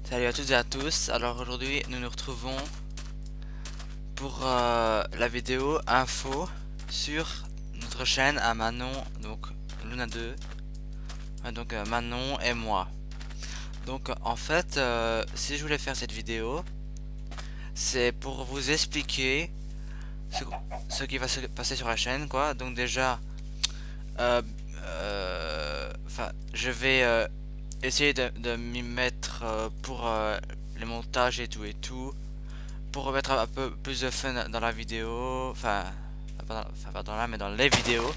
Salut à toutes et à tous. Alors aujourd'hui nous nous retrouvons pour la vidéo info sur notre chaîne à Manon, donc Luna 2, donc Manon et moi. Donc en fait si je voulais faire cette vidéo, c'est pour vous expliquer ce, ce qui va se passer sur la chaîne quoi. Donc déjà euh, je vais essayer de m'y mettre pour les montages et tout, pour remettre un peu plus de fun dans la vidéo, pas dans la, mais dans les vidéos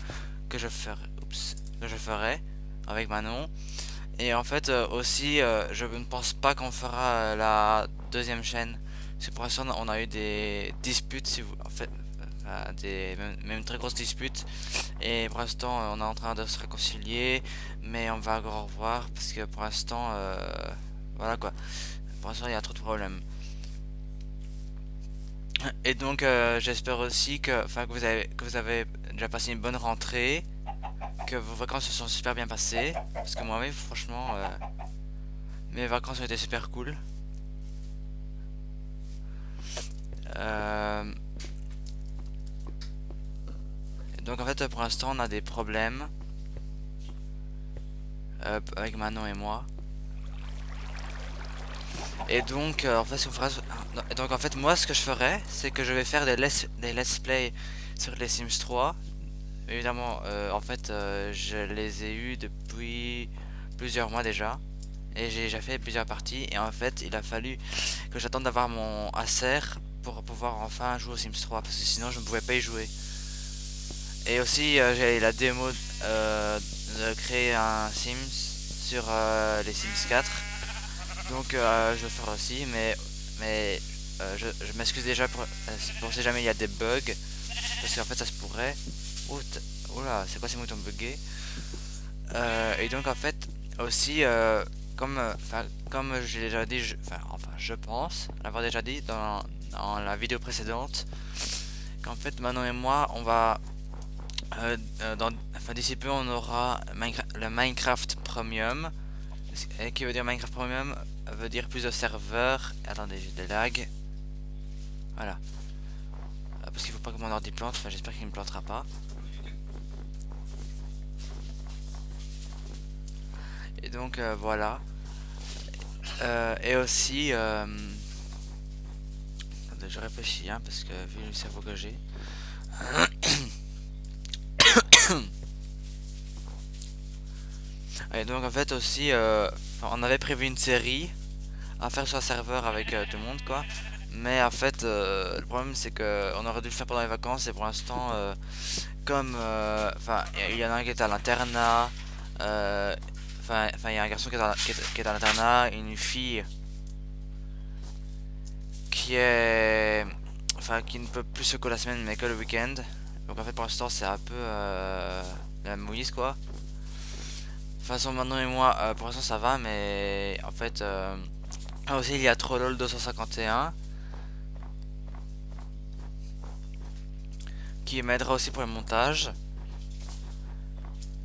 que je ferai, que je ferai avec Manon. Et en fait aussi, je ne pense pas qu'on fera la deuxième chaîne. Parce que pour l'instant, on a eu des disputes, si vous, en fait, même très grosses disputes. Et pour l'instant, on est en train de se réconcilier, mais on va encore revoir parce que pour l'instant, voilà quoi. Pour l'instant, il y a trop de problèmes. Et donc j'espère aussi que vous avez déjà passé une bonne rentrée, que vos vacances se sont super bien passées, parce que moi oui franchement mes vacances ont été super cool. Euh, donc en fait pour l'instant on a des problèmes avec Manon et moi. Et donc en fait donc en fait moi ce que je ferais c'est que je vais faire des let's play sur les Sims 3. Évidemment en fait je les ai eus depuis plusieurs mois déjà. Et j'ai déjà fait plusieurs parties et en fait il a fallu que j'attende d'avoir mon Acer pour pouvoir enfin jouer aux Sims 3 parce que sinon je ne pouvais pas y jouer. Et aussi j'ai la démo de créer un Sims sur les Sims 4. Donc je vais le faire aussi mais je m'excuse déjà pour si jamais il y a des bugs parce qu'en fait ça se pourrait. Oula, c'est quoi ces moutons buggés? Et donc en fait aussi comme j'ai déjà dit, je pense l'avoir déjà dit dans la vidéo précédente, qu'en fait Manon et moi on va d'ici peu on aura le Minecraft Premium. Et qui veut dire Minecraft Premium veut dire plus de serveurs. Attendez, j'ai des lags. Voilà. Parce qu'il faut pas que mon ordi plante, enfin j'espère qu'il ne plantera pas. Et donc voilà. Et aussi attendez, je réfléchis hein, parce que vu le cerveau que j'ai. Et donc en fait aussi on avait prévu une série à faire sur un serveur avec tout le monde quoi. Mais en fait le problème c'est que on aurait dû le faire pendant les vacances et pour l'instant comme il y en a un qui est à l'internat, il y a un garçon qui est à l'internat, une fille qui est qui ne peut plus que la semaine mais que le week-end. Donc en fait pour l'instant c'est un peu la mouise quoi. De toute façon Manon et moi pour l'instant ça va mais en fait aussi il y a Trollol 251 qui m'aidera aussi pour le montage.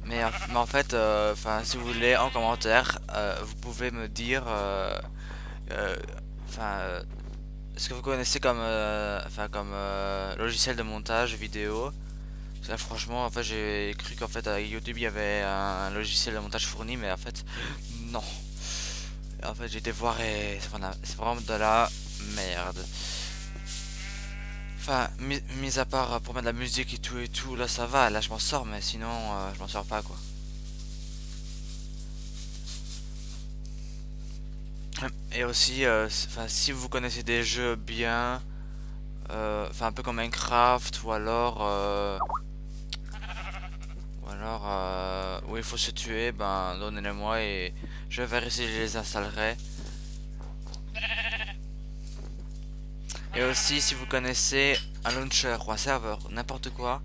Mais en fait, si vous voulez, en commentaire, vous pouvez me dire, euh, enfin, euh, ce que vous connaissez comme, logiciel de montage vidéo. Parce que là, franchement, en fait, j'ai cru qu'en fait, avec YouTube, il y avait un logiciel de montage fourni, mais en fait, non. En fait, j'ai été voir et c'est vraiment de la merde. Mis à part pour mettre de la musique et tout, là ça va, là je m'en sors, mais sinon je m'en sors pas quoi. Et aussi, si vous connaissez des jeux bien, un peu comme Minecraft ou alors où il faut se tuer, ben donnez-les-moi et je verrai si je les installerai. Et aussi, si vous connaissez un launcher ou un serveur, n'importe quoi,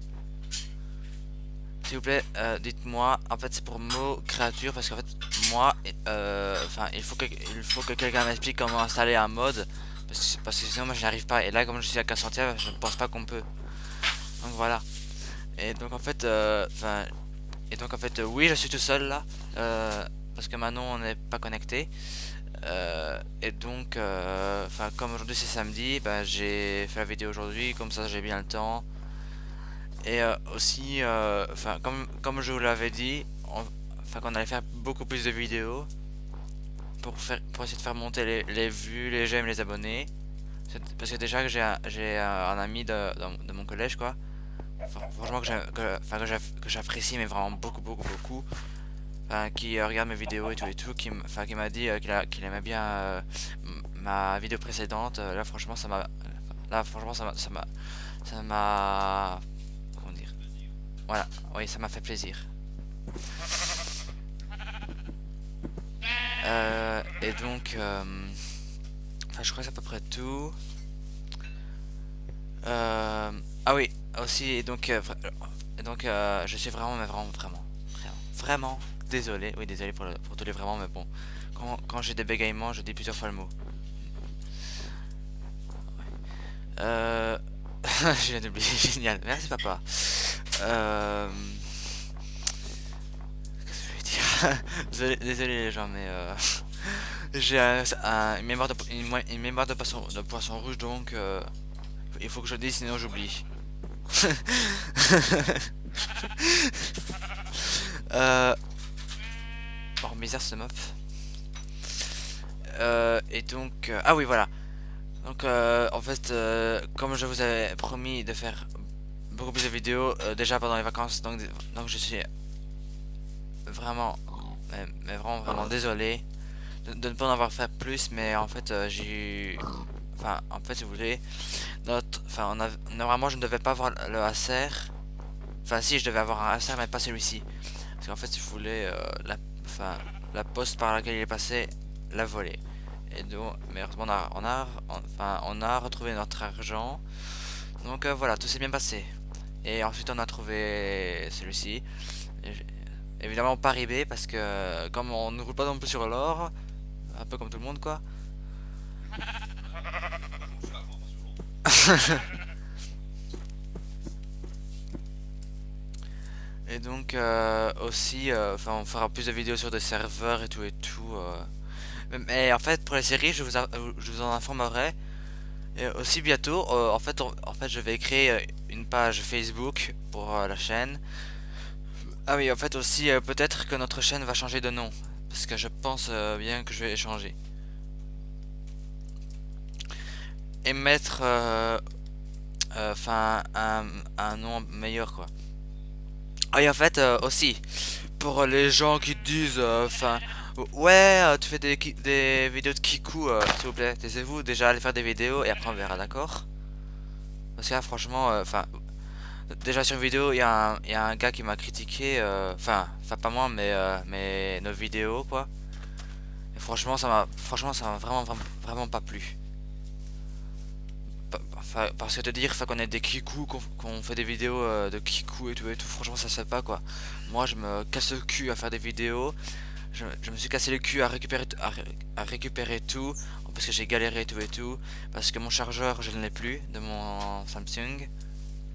s'il vous plaît, dites-moi. En fait, c'est pour mots créature parce qu'en fait, moi, il faut que quelqu'un m'explique comment installer un mode parce que sinon, moi, je n'y arrive pas. Et là, comme je suis à 15 centièmes, je ne pense pas qu'on peut. Donc voilà. Et donc en fait, oui, je suis tout seul là parce que Manon n'est pas connecté. Et donc, enfin, comme aujourd'hui c'est samedi, bah, j'ai fait la vidéo aujourd'hui, comme ça j'ai bien le temps. Et aussi, enfin, comme je vous l'avais dit, enfin, qu'on allait faire beaucoup plus de vidéos pour essayer de faire monter les vues, les j'aime, les abonnés. Parce que déjà que j'ai un ami de mon collège, quoi. Franchement, que j'apprécie, mais vraiment beaucoup. Enfin, qui regarde mes vidéos et tout, enfin, qui m'a dit qu'il aimait bien ma vidéo précédente. Là, franchement, ça m'a, comment dire? Voilà, oui, ça m'a fait plaisir. Et donc, enfin, je crois que c'est à peu près tout. Ah oui, aussi, je suis vraiment, mais vraiment désolé. Oui, désolé pour tous les vraiment, mais bon, quand j'ai des bégaiements, je dis plusieurs fois le mot. Euh, je viens d'oublier, génial, merci papa. Qu'est-ce que je vais dire? Désolé les gens, mais j'ai une mémoire une mémoire de poisson rouge, donc il faut que je le dise, sinon j'oublie. euh, oh, misère ce mop. Et donc, ah oui, voilà. Donc, en fait, comme je vous avais promis de faire beaucoup plus de vidéos déjà pendant les vacances, donc je suis vraiment, mais vraiment désolé de ne pas en avoir fait plus, mais en fait, j'ai eu, enfin, en fait, si vous voulez, enfin, normalement, je ne devais pas avoir le ACR. Enfin, si, je devais avoir un ACR, mais pas celui-ci. Parce qu'en fait, si vous voulez, enfin, la poste par laquelle il est passé l'a volé. Et donc, mais heureusement, on a retrouvé notre argent. Donc voilà, tout s'est bien passé. Et ensuite, on a trouvé celui-ci. Évidemment, pas ribé, parce que comme on ne roule pas non plus sur l'or, un peu comme tout le monde, quoi. Et donc, aussi, enfin, on fera plus de vidéos sur des serveurs et tout et tout. Mais en fait, pour les séries, je vous en informerai. Et aussi bientôt, en fait, je vais créer une page Facebook pour la chaîne. Ah oui, en fait aussi, peut-être que notre chaîne va changer de nom. Parce que je pense bien que je vais changer. Et mettre, enfin, un nom meilleur, quoi. Ah et en fait, aussi, pour les gens qui disent, enfin, ouais, tu fais des vidéos de Kiku, s'il vous plaît, taisez-vous, déjà allez faire des vidéos et après on verra, d'accord? Parce que là, franchement, enfin, déjà sur une vidéo, il y a un gars qui m'a critiqué, enfin pas moi, mais nos vidéos, quoi. Et franchement, ça m'a vraiment pas plu. Enfin, parce que te dire, enfin, qu'on est des kikou, qu'on fait des vidéos de kikou et tout, franchement, ça se fait pas, quoi. Moi, je me casse le cul à faire des vidéos. Je me suis cassé le cul à récupérer tout, parce que j'ai galéré tout et tout, parce que mon chargeur, je ne l'ai plus de mon Samsung.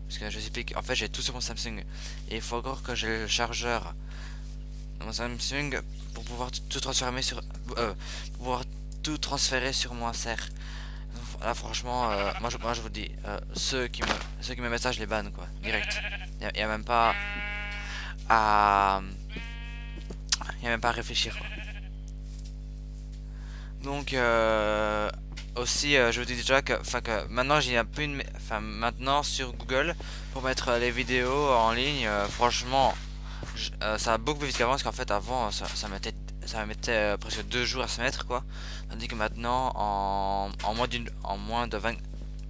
Parce que je sais plus, en fait, j'ai tout sur mon Samsung. Et il faut encore que j'ai le chargeur de mon Samsung pour pouvoir tout transformer pour pouvoir tout transférer sur mon Acer. Là, franchement, moi, je vous dis, ceux qui me mettent ça, je les banne, quoi, direct. Y a même pas à, y a même pas à réfléchir, quoi. Donc, aussi, je vous dis déjà que, enfin, que maintenant, j'ai un peu enfin, maintenant sur Google pour mettre les vidéos en ligne. Franchement, ça va beaucoup plus vite qu'avant, parce qu'en fait, avant, ça mettait presque 2 jours à se mettre, quoi. Tandis que maintenant, en moins de 20,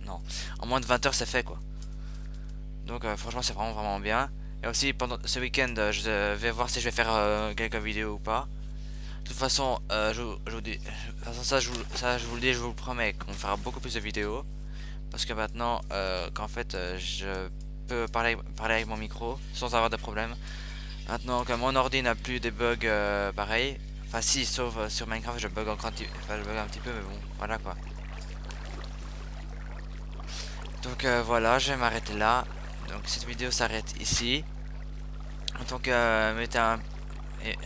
non, en moins de 20 heures, c'est fait, quoi. Donc, franchement, c'est vraiment bien. Et aussi, pendant ce week-end, je vais voir si je vais faire quelques vidéos ou pas. De toute façon, je vous dis, de toute façon, ça, je vous le dis, je vous le promets, qu'on fera beaucoup plus de vidéos. Parce que maintenant, qu'en fait, je peux parler avec mon micro sans avoir de problème. Maintenant que mon ordi n'a plus des bugs pareils. Enfin, si, sauf sur Minecraft, je bug encore enfin, je bug un petit peu, mais bon, voilà quoi. Donc voilà, je vais m'arrêter là. Donc cette vidéo s'arrête ici. Donc mettez un... et-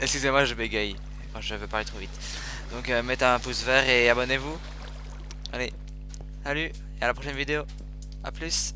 Excusez-moi, je bégaye quand je veux parler trop vite. Donc mettez un pouce vert et abonnez-vous. Allez, salut, et à la prochaine vidéo. A plus.